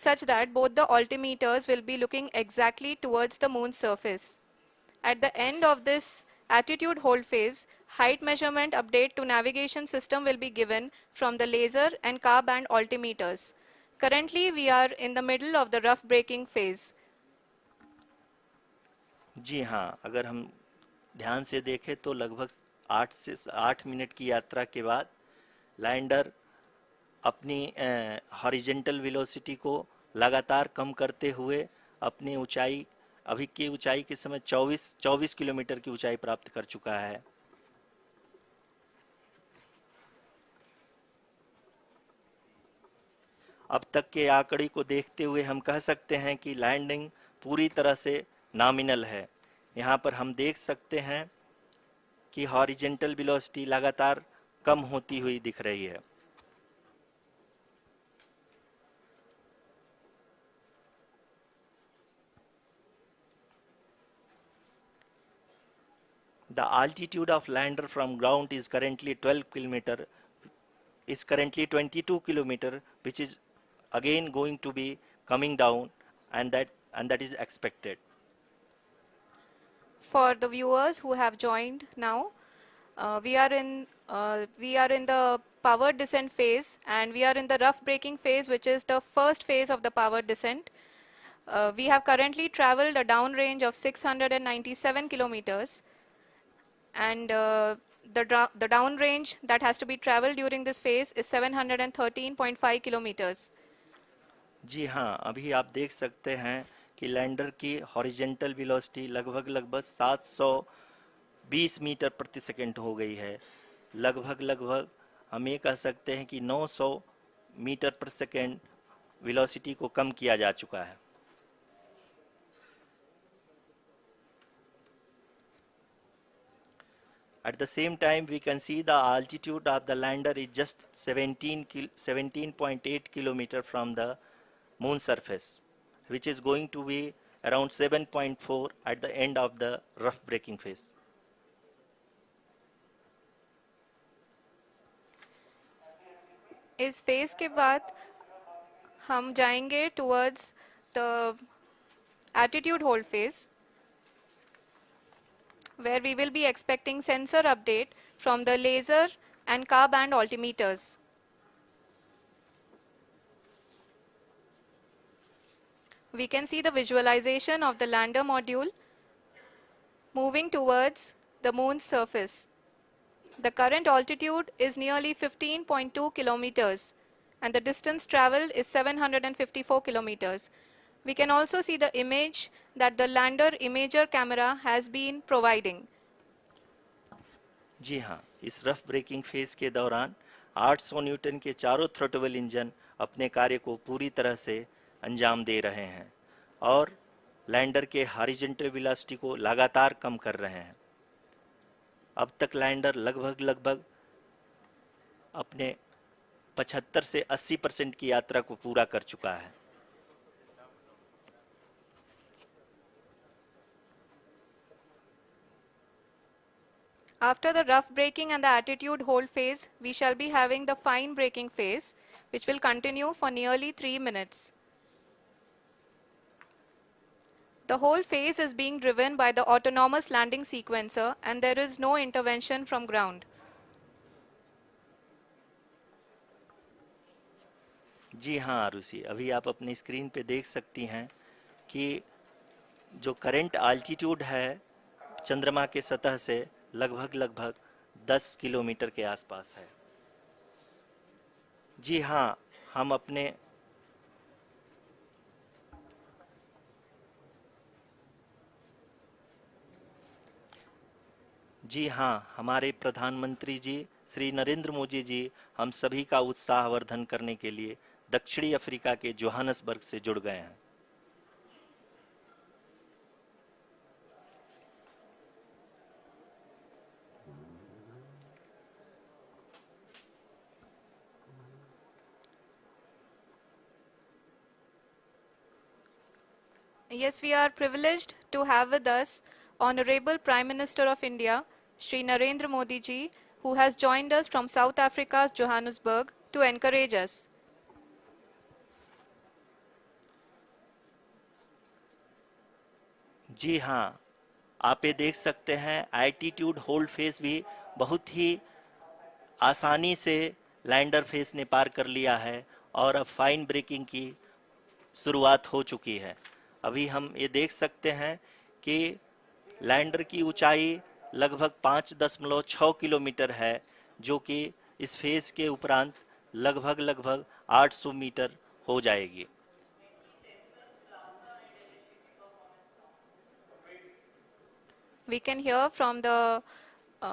such that both the altimeters will be looking exactly towards the moon's surface. At the end of this attitude hold phase, height measurement update to navigation system will be given from the laser and car band altimeters. Currently, we are in the middle of the rough braking phase. जी हाँ, अगर हम ध्यान से देखें तो लगभग 8 minute की यात्रा के बाद लैंडर अपनी हॉरिजेंटल वेलोसिटी को लगातार कम करते हुए अपनी ऊंचाई अभी की ऊंचाई के समय 24 किलोमीटर की ऊंचाई प्राप्त कर चुका है। अब तक के आंकड़े को देखते हुए हम कह सकते हैं कि लैंडिंग पूरी तरह से नॉमिनल है। यहाँ पर हम देख सकते हैं कि हॉरिजेंटल वेलोसिटी लगातार कम होती हुई दिख रही है। The altitude of lander from ground is currently 22 kilometer, which is again going to be coming down, and that is expected. For the viewers who have joined now, we are in the power descent phase, and we are in the rough braking phase, which is the first phase of the power descent. We have currently traveled a downrange of 697 kilometers, and the downrange that has to be traveled during this phase is 713.5 kilometers. जी हाँ, अभी आप देख सकते हैं कि lander की horizontal velocity लगभग 720 metre प्रति सेकंड हो गई है। लगभग हम ये कह सकते हैं कि 900 मीटर प्रति सेकंड वेलोसिटी को कम किया जा चुका है। At the same time, we can see the altitude of the lander is just 17.8 kilometer from the moon surface, which is going to be around 7.4 at the end of the rough braking phase. इस phase के बाद हम जाएंगे towards the attitude hold phase, where we will be expecting sensor update from the laser and car band altimeters. We can see the visualization of the lander module moving towards the moon's surface. The current altitude is nearly 15.2 kilometers, and the distance traveled is 754 kilometers. We can also see the image that the lander imager camera has been providing. जी हाँ, इस rough breaking phase के दौरान 800 Newton के चारों throttle engine अपने कार्य को पूरी तरह से अंजाम दे रहे हैं और लैंडर के हॉरिजॉन्टल वेलोसिटी को लगातार कम कर रहे हैं। अब तक लैंडर लगभग अपने 75 से 80% की यात्रा को पूरा कर चुका है। After the rough braking and the attitude hold phase, we shall be having the fine braking phase, which will continue for nearly 3 minutes. The whole phase is being driven by the autonomous landing sequencer, and there is no intervention from ground. जी हाँ आरुषि, अभी आप अपनी screen पे देख सकती हैं कि जो करंट आल्टीट्यूड है चंद्रमा के सतह से लगभग 10 किलोमीटर के आसपास है। जी हाँ, हम अपने जी हाँ, हमारे प्रधानमंत्री जी श्री नरेंद्र मोदी जी हम सभी का उत्साहवर्धन करने के लिए दक्षिणी अफ्रीका के जोहानसबर्ग से जुड़ गए हैं। Yes, we are privileged to have with us Honorable Prime Minister of India, Shri Narendra Modi ji, who has joined us from South Africa's Johannesburg to encourage us. जी हाँ, आप ये देख सकते हैं एल्टीट्यूड होल्ड फेस भी बहुत ही आसानी से लैंडर फेस ने पार कर लिया है और अब फाइन ब्रेकिंग की शुरुआत हो चुकी है। अभी हम ये देख सकते हैं कि लैंडर की ऊंचाई लगभग 5.6 किलोमीटर है, जो कि इस फेज के उपरांत लगभग लगभग 800 मीटर हो जाएगी। We can hear from the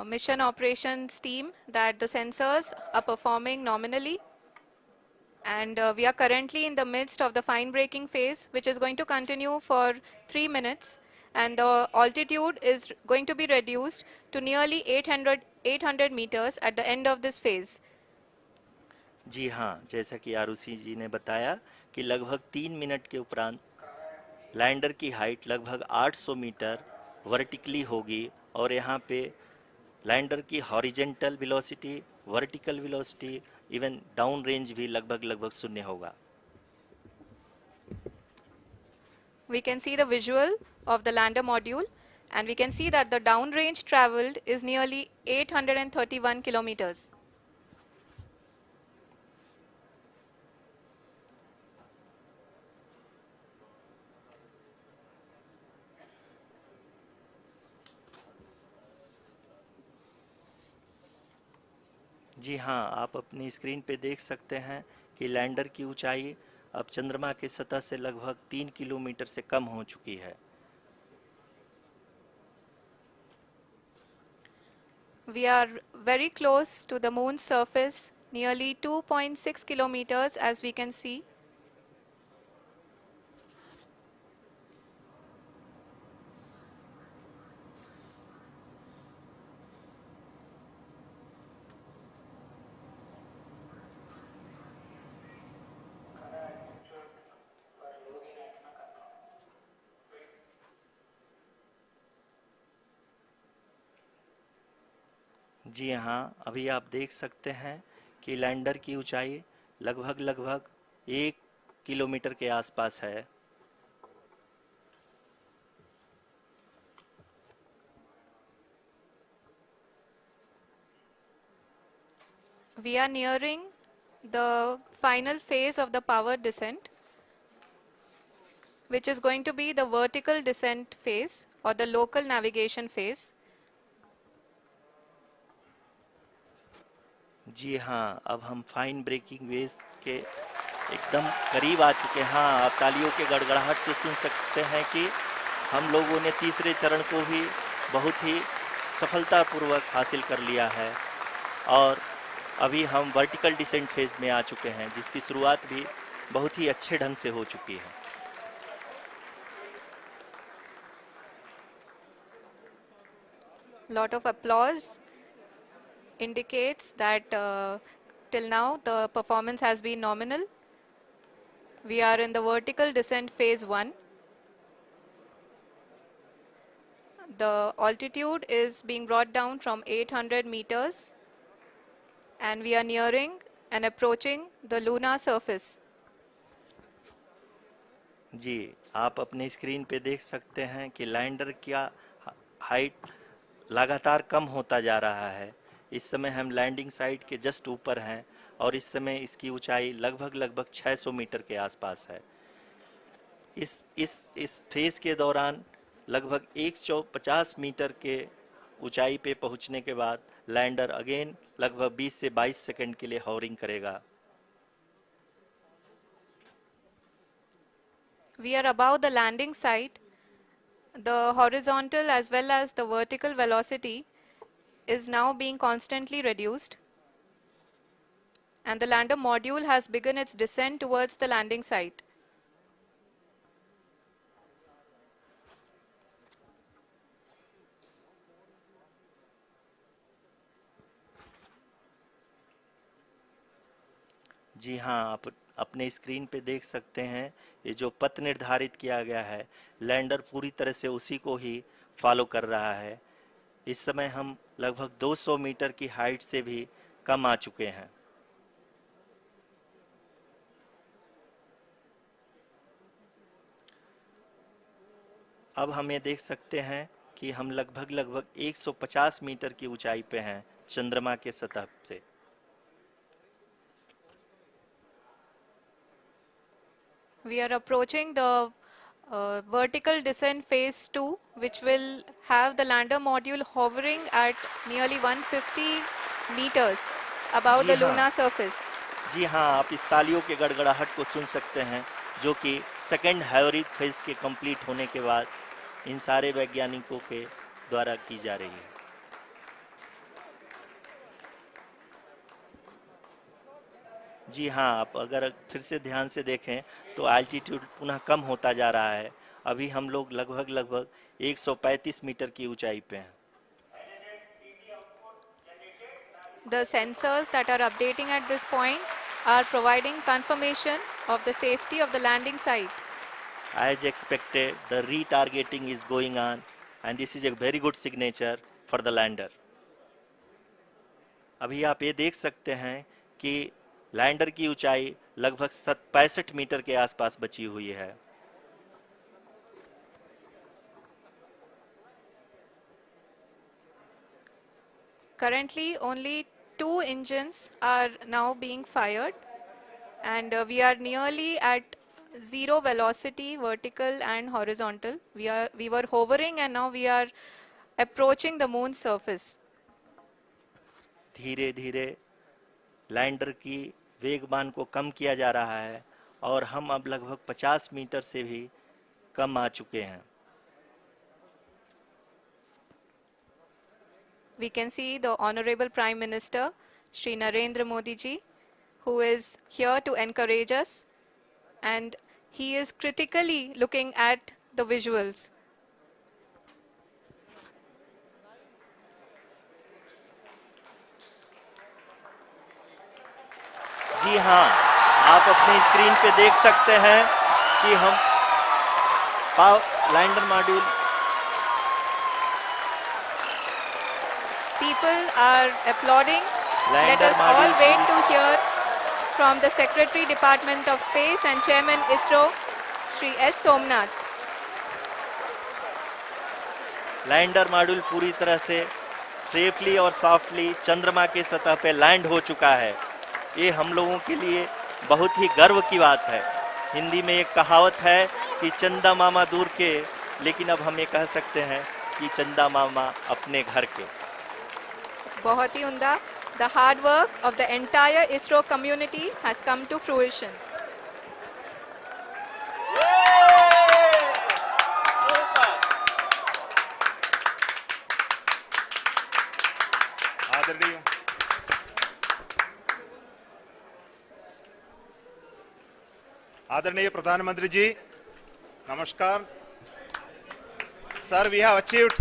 mission operations team that the sensors are performing nominally, and we are currently in the midst of the fine braking phase, which is going to continue for 3 minutes, and the altitude is going to be reduced to nearly 800 meters at the end of this phase. जी हाँ, जैसा कि आरुषि जी ने बताया कि लगभग 3 minute के उपरांत lander की हाइट लगभग 800 मीटर वर्टिकली होगी और यहाँ पे लैंडर की horizontal velocity, vertical velocity, even down range भी लगभग लगभग शून्य होगा। We can see the visual of the lander module, and we can see that the downrange traveled is nearly 831 kilometers. जी हाँ, आप अपनी स्क्रीन पे देख सकते हैं कि लैंडर की ऊंचाई अब चंद्रमा की सतह से लगभग 3 किलोमीटर से कम हो चुकी है। We are very close to the moon's surface, nearly 2.6 kilometers as we can see. जी हाँ, अभी आप देख सकते हैं कि लैंडर की ऊंचाई लगभग लगभग 1 किलोमीटर के आसपास है। We are nearing the final phase of the power descent, which is going to be the vertical descent phase or the local navigation phase. जी हाँ, अब हम फाइन ब्रेकिंग वेव के एकदम करीब आ चुके हैं। हाँ, आप तालियों के गड़गड़ाहट से सुन सकते हैं कि हम लोगों ने तीसरे चरण को भी बहुत ही सफलतापूर्वक हासिल कर लिया है और अभी हम वर्टिकल डिसेंट फेज में आ चुके हैं, जिसकी शुरुआत भी बहुत ही अच्छे ढंग से हो चुकी है। Lot of applause indicates that till now the performance has been nominal. We are in the vertical descent phase 1. The altitude is being brought down from 800 meters, and we are nearing and approaching the lunar surface. जी, आप अपने screen पे देख सकते हैं कि lander का height लगातार कम होता जा रहा है। इस समय हम लैंडिंग साइट के जस्ट ऊपर हैं और इस समय इसकी ऊंचाई लगभग लगभग 600 मीटर के आसपास है। इस फेज के दौरान लगभग 150 मीटर के ऊंचाई पे पहुंचने के बाद लैंडर अगेन लगभग 20 से 22 सेकंड के लिए हॉवरिंग करेगा। We are above the landing site. The horizontal as well as the vertical velocity is now being constantly reduced, and the lander module has begun its descent towards the landing site. जी हाँ, आप अपने screen पे देख सकते हैं ये जो पथ निर्धारित किया गया है, लैंडर पूरी तरह से उसी को ही फॉलो कर रहा है। इस समय हम लगभग 200 मीटर की हाइट से भी कम आ चुके हैं। अब हम ये देख सकते हैं कि हम लगभग 150 मीटर की ऊंचाई पे हैं चंद्रमा के सतह से। We are approaching the vertical descent phase 2, which will have the lander module hovering at nearly 150 meters above ji the हाँ, lunar surface. जी हाँ, आप इस तालियों के गड़गड़ाहट को सुन सकते हैं, जो कि सेकंड हैवरिक फेज के कंप्लीट होने के बाद इन सारे वैज्ञानिकों के द्वारा की जा रही है। जी हाँ, आप अगर फिर से ध्यान से देखें तो एल्टीट्यूड पुनः कम होता जा रहा है। अभी हम लोग लगभग 135 मीटर की ऊंचाई पे हैं। The sensors that are updating at this point are providing confirmation of the safety of the landing site. As expected, the retargeting is going on and this is a very good signature for the lander. अभी आप ये देख सकते हैं कि lander की ऊंचाई लगभग 65 मीटर के आसपास बची हुई है। Currently, only 2 engines are now being fired, and we are nearly at zero velocity, vertical and horizontal. We were hovering, and now we are approaching the moon's surface. धीरे धीरे लैंडर की वेगमान को कम किया जा रहा है और हम अब लगभग 50 मीटर से भी कम आ चुके हैं। We can see the Honorable Prime Minister, Shri Narendra Modi ji, who is here to encourage us, and he is critically looking at the visuals. जी हाँ, आप अपनी स्क्रीन पे देख सकते हैं कि हम lander module. People are applauding. Let lander us all module wait to hear from the Secretary, Department of Space and Chairman ISRO, Shri S. Somnath. Lander module पूरी तरह से सेफली और सॉफ्टली चंद्रमा के सतह पे लैंड हो चुका है। ये हम लोगों के लिए बहुत ही गर्व की बात है। हिंदी में एक कहावत है कि चंदा मामा दूर के, लेकिन अब हम ये कह सकते हैं कि चंदा मामा अपने घर के। बहुत ही उम्दा. The hard work of the entire ISRO community has come to fruition. आदरणीय आदरणीय प्रधानमंत्री जी, नमस्कार। Sir, we have achieved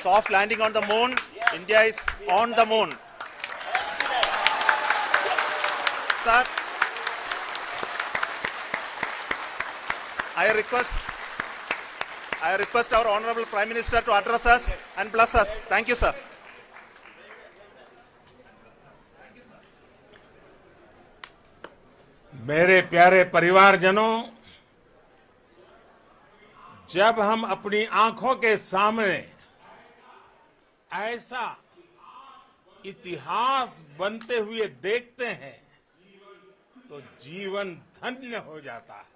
soft landing on the moon. India is on the moon. Sir, I request our Honorable Prime Minister to address us and bless us. Thank you, sir. मेरे प्यारे परिवारजनों, जब हम अपनी आंखों के सामने ऐसा इतिहास बनते हुए देखते हैं तो जीवन धन्य हो जाता है।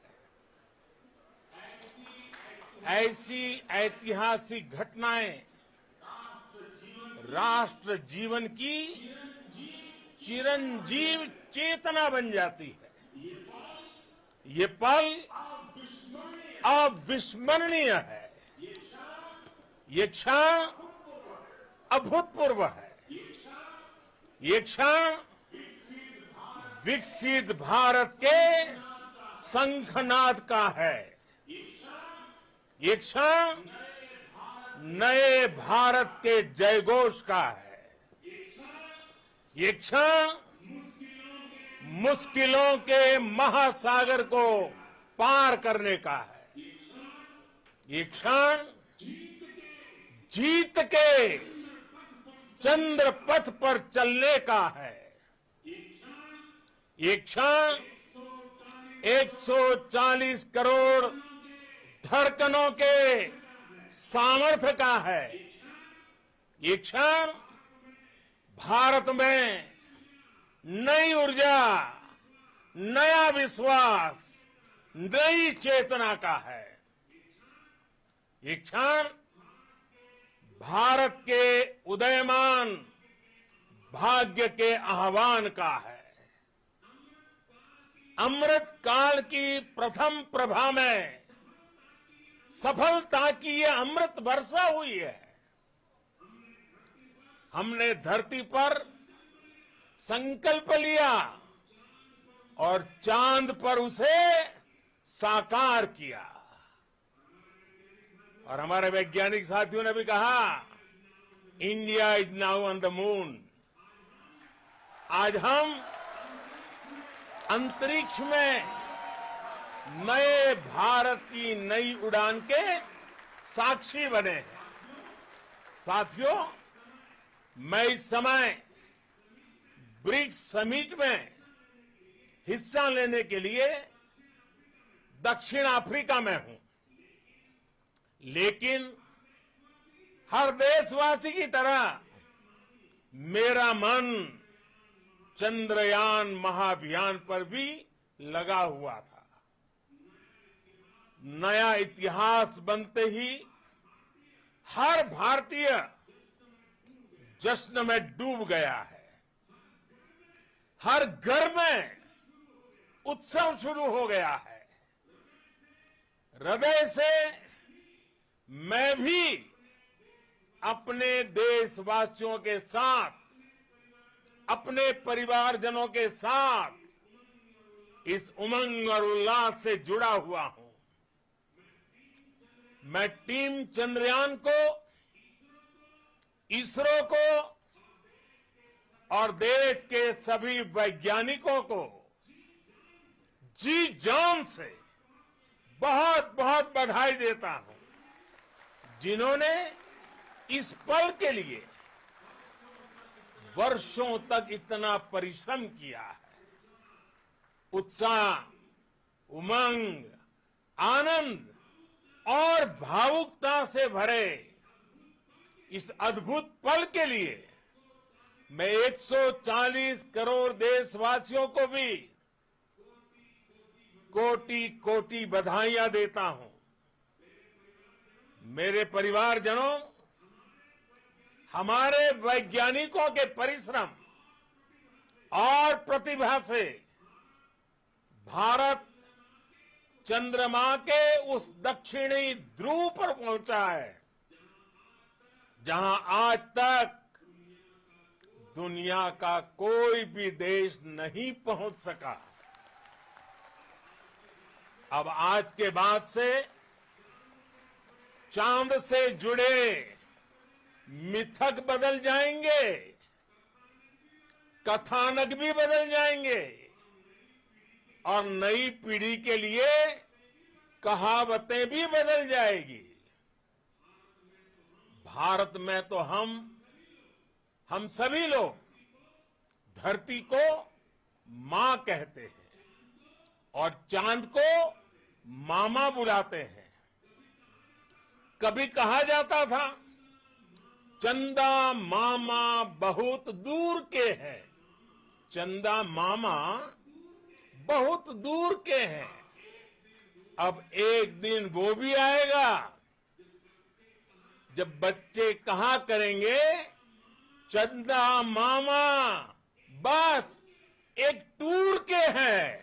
ऐसी ऐतिहासिक घटनाएं राष्ट्र जीवन की चिरंजीव चेतना बन जाती है। ये पल अविस्मरणीय है। ये क्षण अभूतपूर्व है। ये क्षण विकसित भारत के शंखनाद का है। ये क्षण नए भारत के जयघोष का है। ये क्षण मुश्किलों के महासागर को पार करने का है। ये क्षण जीत के चंद्र पथ पर चलने का है। ये क्षण 140 करोड़ धड़कनों के सामर्थ्य का है। ये क्षण भारत में नई ऊर्जा, नया विश्वास, नई चेतना का है। ये क्षण भारत के उदयमान भाग्य के आह्वान का है। अमृत काल की प्रथम प्रभा में सफलता की ये अमृत वर्षा हुई है। हमने धरती पर संकल्प लिया और चांद पर उसे साकार किया। और हमारे वैज्ञानिक साथियों ने भी कहा, India is now on the moon. आज हम अंतरिक्ष में नए भारत की नई उड़ान के साक्षी बने हैं। साथियों, मैं इस समय ब्रिक्स समिट में हिस्सा लेने के लिए दक्षिण अफ्रीका में हूं, लेकिन हर देशवासी की तरह मेरा मन चंद्रयान महाअभियान पर भी लगा हुआ था। नया इतिहास बनते ही हर भारतीय जश्न में डूब गया है। हर घर में उत्सव शुरू हो गया है। हृदय से मैं भी अपने देशवासियों के साथ, अपने परिवारजनों के साथ इस उमंग और उल्लास से जुड़ा हुआ हूं। मैं टीम चंद्रयान को, इसरो को और देश के सभी वैज्ञानिकों को जी जान से बहुत बहुत बधाई देता हूं, जिन्होंने इस पल के लिए वर्षों तक इतना परिश्रम किया है। उत्साह, उमंग, आनंद और भावुकता से भरे इस अद्भुत पल के लिए मैं 140 करोड़ देशवासियों को भी कोटि कोटि बधाइयां देता हूं। मेरे परिवारजनों, हमारे वैज्ञानिकों के परिश्रम और प्रतिभा से भारत चंद्रमा के उस दक्षिणी ध्रुव पर पहुंचा है, जहां आज तक दुनिया का कोई भी देश नहीं पहुंच सका। अब आज के बाद से चांद से जुड़े मिथक बदल जाएंगे, कथानक भी बदल जाएंगे और नई पीढ़ी के लिए कहावतें भी बदल जाएगी। भारत में तो हम सभी लोग धरती को मां कहते हैं और चांद को मामा बुलाते हैं। कभी कहा जाता था, चंदा मामा बहुत दूर के हैं। चंदा मामा बहुत दूर के हैं। अब एक दिन वो भी आएगा जब बच्चे कहा करेंगे, चंदा मामा बस एक टूर के हैं।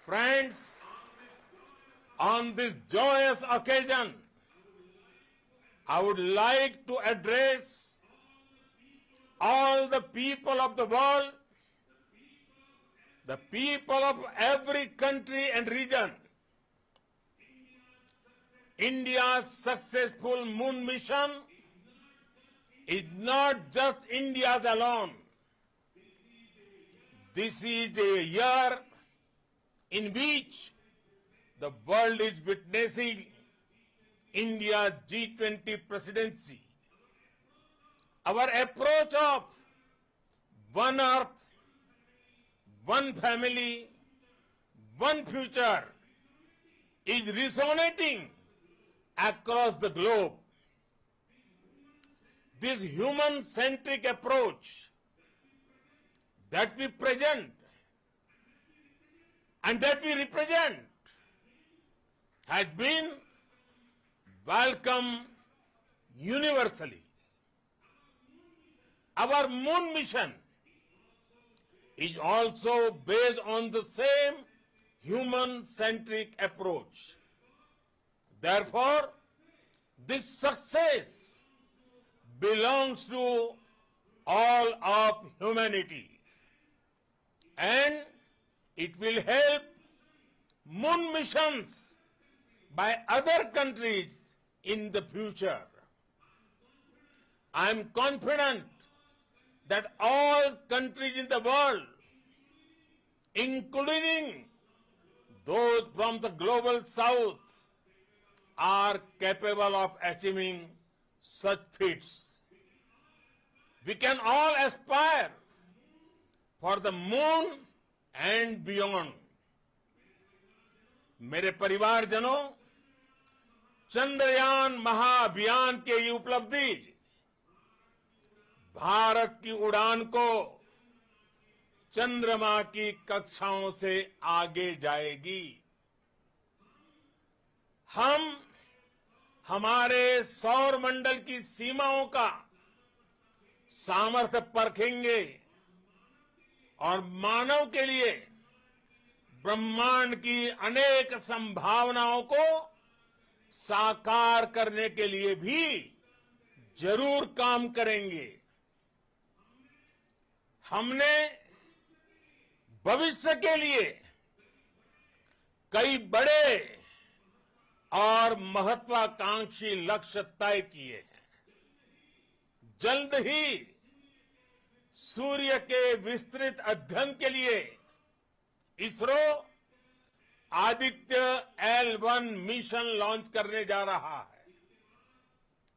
Friends, on this joyous occasion, I would like to address all the people of the world, the people of every country and region. India's successful moon mission is not just India's alone. This is a year in which the world is witnessing India's G20 presidency. Our approach of one earth, one family, one future is resonating across the globe. This human-centric approach that we present and that we represent has been welcomed universally. Our moon mission is also based on the same human-centric approach. Therefore, this success belongs to all of humanity, and it will help moon missions by other countries in the future. I am confident that all countries in the world, including those from the global south, are capable of achieving such feats. We can all aspire for the moon and beyond. मेरे परिवारजनों, चंद्रयान महाअभियान के ये उपलब्धि भारत की उड़ान को चंद्रमा की कक्षाओं से आगे जाएगी। हम हमारे सौर मंडल की सीमाओं का सामर्थ्य परखेंगे और मानव के लिए ब्रह्मांड की अनेक संभावनाओं को साकार करने के लिए भी जरूर काम करेंगे। हमने भविष्य के लिए कई बड़े और महत्वाकांक्षी लक्ष्य तय किए हैं। जल्द ही सूर्य के विस्तृत अध्ययन के लिए ISRO Aditya L1 mission launch करने जा रहा है।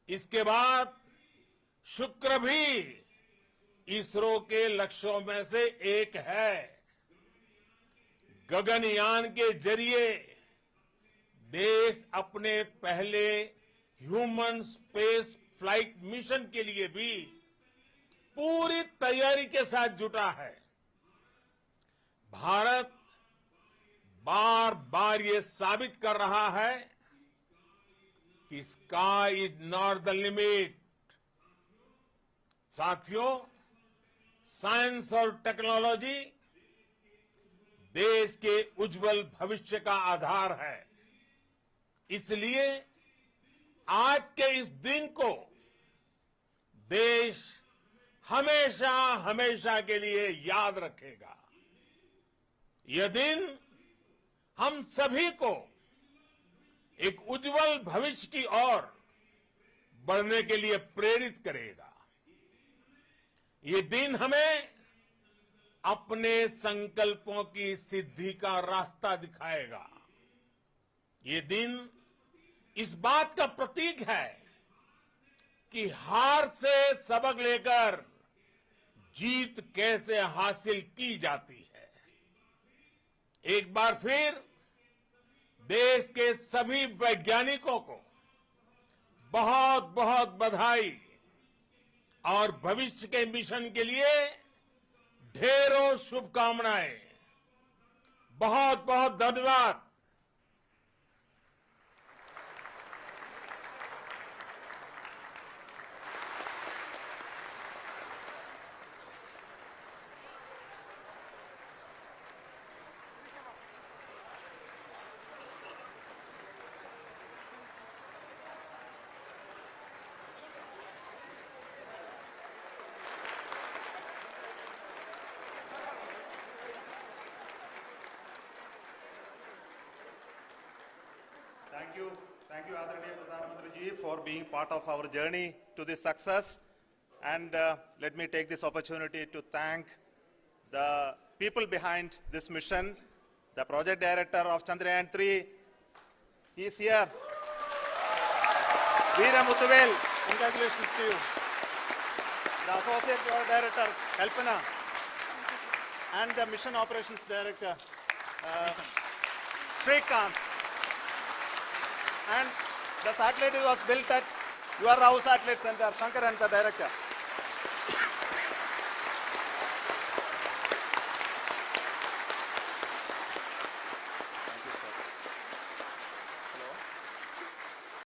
इसके बाद शुक्र भी इसरो के लक्ष्यों में से एक है। गगनयान के जरिए देश अपने पहले ह्यूमन स्पेस फ्लाइट मिशन के लिए भी पूरी तैयारी के साथ जुटा है। भारत बार बार ये साबित कर रहा है कि sky is not the limit. साथियों, साइंस और टेक्नोलॉजी देश के उज्जवल भविष्य का आधार है। इसलिए आज के इस दिन को देश हमेशा हमेशा के लिए याद रखेगा। यह दिन हम सभी को एक उज्जवल भविष्य की ओर बढ़ने के लिए प्रेरित करेगा। ये दिन हमें अपने संकल्पों की सिद्धि का रास्ता दिखाएगा। ये दिन इस बात का प्रतीक है कि हार से सबक लेकर जीत कैसे हासिल की जाती है। एक बार फिर देश के सभी वैज्ञानिकों को बहुत बहुत बधाई और भविष्य के मिशन के लिए ढेरों शुभकामनाएं। बहुत बहुत धन्यवाद। Thank you, Adaraniya Pradhan Mantri ji, for being part of our journey to this success. And let me take this opportunity to thank the people behind this mission, the project director of Chandrayaan 3. He is here. Veera Muthuvel, congratulations to you. The associate project director, Kalpana, and the mission operations director, Srikanth. And The satellite was built at your House Satellite Center, Shankar and the director.